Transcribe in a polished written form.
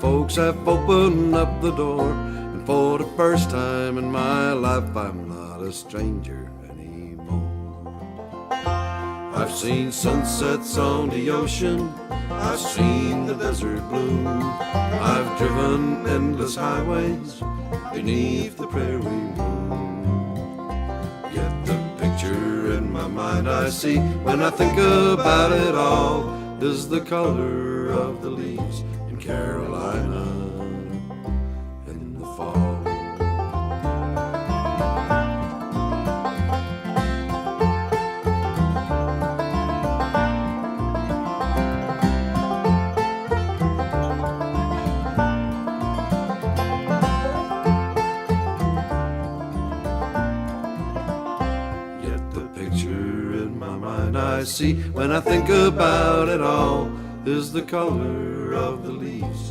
folks have opened up the door, and for the first time in my life I'm not a stranger anymore. I've seen sunsets on the ocean, I've seen the desert bloom, I've driven endless highways beneath the prairie moon. Yet the picture in my mind I see when I think about it all is the color of the leaves in Carolina in the fall. I see when I think about it all is the color of the leaves